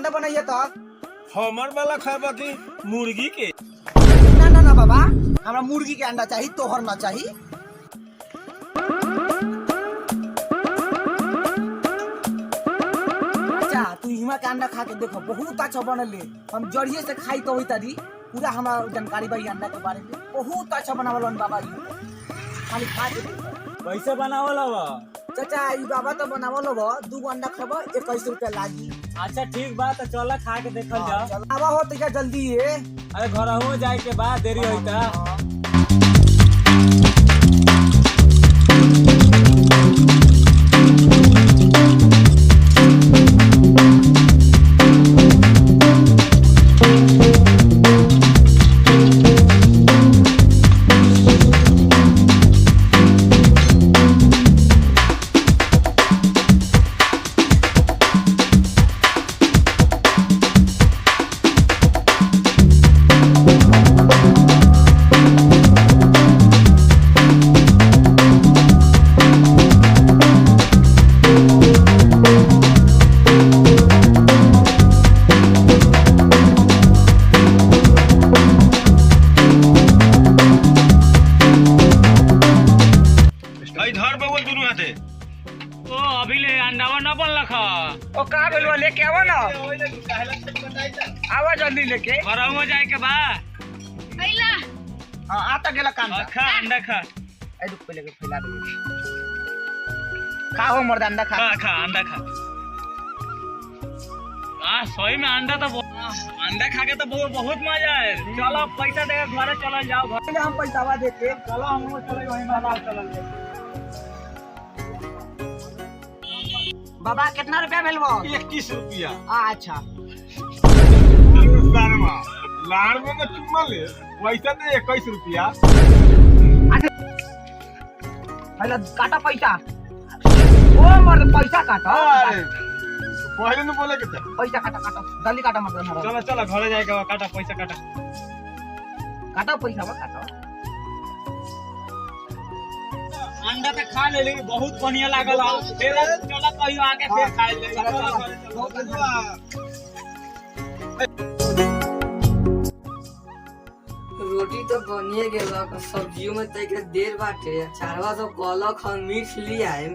अंडा बनाइए तो हमर वाला खाबा की मुर्गी के? ना ना ना बाबा, हमरा मुर्गी के अंडा चाहिए, तोहर ना चाहिए। अच्छा तू हिमा के अंडा खा के देखो, बहुत अच्छा बनले। हम जड़िए से खाई तो होई तरी पूरा हमरा जानकारी बा अंडा के बारे में। बहुत अच्छा बनावलन बाबा ई, खाली खा के देखो। कैसे बनावल बा? चाचा ई बाबा तो बनावल हो, 2 अंडा खबो 21 रुपया लागी। अच्छा ठीक बा, तो चल खा के देखल जा। आवा हो तो क्या जल्दी है। अरे घर हो जाए के बाद देरी होता। अभी ले अंडावा न बन लखा। ओ का बोलवा लेके आवा ना, आवा जल्दी लेके। घरवा जाए के बा। पहिला हां आता गेला काम खा अंडा खा। ए रुक पहले के फैला दे। खा हो मर्द अंडा खा। खा अंडा खा। सोई में अंडा तो अंडा खा के तो बहुत मजा है। चलो पैसा दे घर चल जाओ। घर हम पैसावा देते। चलो हम चले वहीं बाबा चल। बाबा कितना रुपया भेलबो? 21 रुपया। अच्छा लाड़ में चुम्मा ले पैसा दे 21 रुपया। पहले काटा पैसा। ओ मर्द पैसा काटा। पहले न बोले के पैसा काटा जल्दी काटा मत। चलो घर जाए के काटा पैसा काटा पैसा बा काटा। अंडा तो खा ले, लेकिन बहुत बढ़िया लागल। फिर चलो कहियो आके फिर खाए ले। रोटी तो बनिए गेल, सब्जियों में तक देर बाटे। चारवा तो कलक हम मीठ ले आए,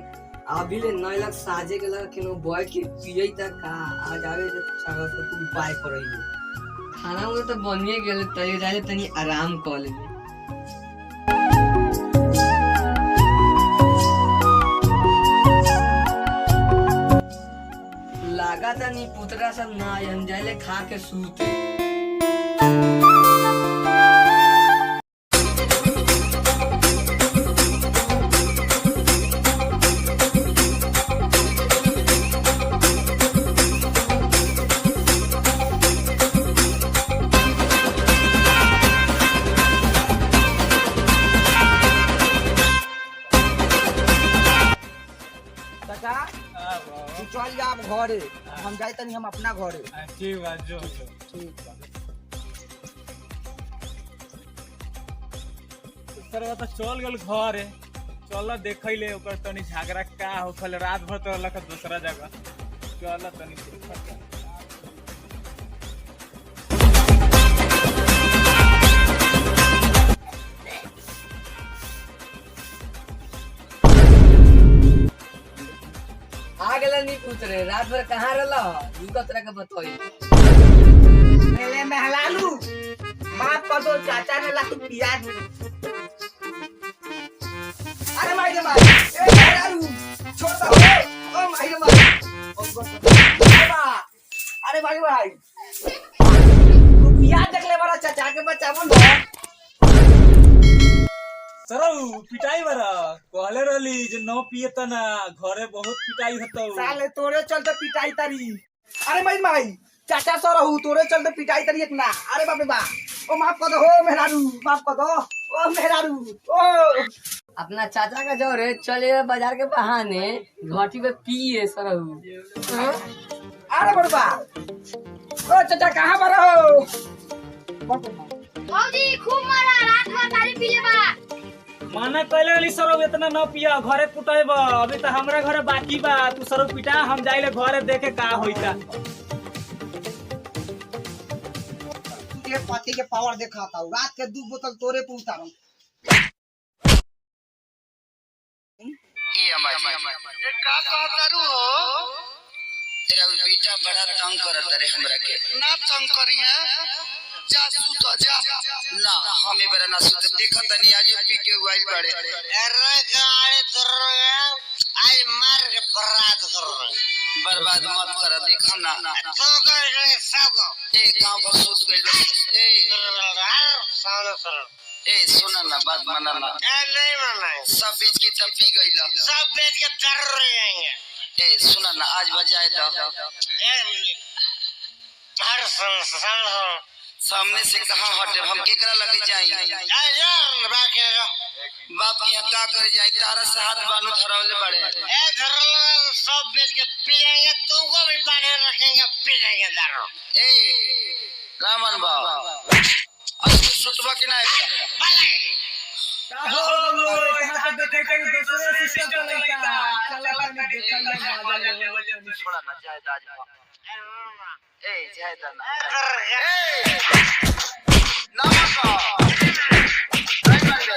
अभी ले नय लग साजे के लग केनो बॉय के पिए तक का आज आवे जे चारवा से तू उपाय करई। खाना में तो बनिए गेल, तय जाए तनी आराम कर ले। लागा था नी पुतरा सब ना हम जाले खा के सूते। चल जा घरे, हम जाए तनी हम अपना घरे। ठीक बा जो। ठीक बा। सरवा तो चल गेल घर। चल देखै ले ओकर तनी झगड़ा का होखल। रात भर तो लख दूसरा जगह। चल तनी आ गेला नी पुतरे, रात भर कहाँ रहला? दुका तरह के बतोई। मेले में हलालू माफ कर दो, चाचा ने लाखू प्याज। अरे भाई रे भाई, ए हलालू छोड़ दो। ओ भाई रे भाई, अरे भाई भाई तू प्याज देख ले बड़ा चाचा के बचावन दो। सरऊ पिटाई बरा कहले रहली जे न पिए त ना घरे बहुत पिटाई हतौ। साले तोरे चलते पिटाई तारी। अरे भाई चाचा सो रहू तोरे चलते पिटाई तारी एक ना। अरे बाप रे बा, ओ माफ कर दो हो मेहरारू, माफ कर दो ओ मेहरारू। ओ अपना चाचा का जोरे चले बाजार के बहाने घाटी पे पिए सरहू। अरे बड़बा ओ चाचा कहाँ पर हो? भौजी खूब मारा, रात भर तारी पीले बा। माने कहले रहली सरऊ इतना न पिया, घरे कुटाइब। अभी तो हमरा घरे बाकी बा। तू सरऊ पिटा, हम जाइले घरे देखे का होइता। के पति के पावर दिखाता हूँ। रात के 2 बोतल तोरे पे उतारूं। का कहतारू हो तेरा बेटा बड़ा तंग करत रे हमरा के ना तंग करिए जा सुत जा ना हमें बरा ना सुत देखत नहीं आज पी के वाइल बड़े अरे गाड़ी दरगा आज मार के बर्बाद मत कर देखा ना तो कर सब ए गांव पर सुत गइल ए सावन सर ए सुना ना बात माना ना ए नहीं माना सब बेच के तब पी गइल सब बेच के डर रहेंगे ए सुना ना आज बजाए तो हर सामने से कहां हटे हम केकरा लगे जाई यार बाप यहाँ का करे जाई तारा से हाथ बांधो धरावले बड़े ए धरल सब बेच के पी जाएंगे तुमको भी बांधे रखेंगे पी जाएंगे दारू ए रामन बाबा आज सुतवा के ना हो कहां पे देखे के दूसरे सिस्टम का लड़का चला पानी देखल में मजा लेवे छोड़ा ना जाए दाज ए जाए ना ए ना बाबा नहीं मार दे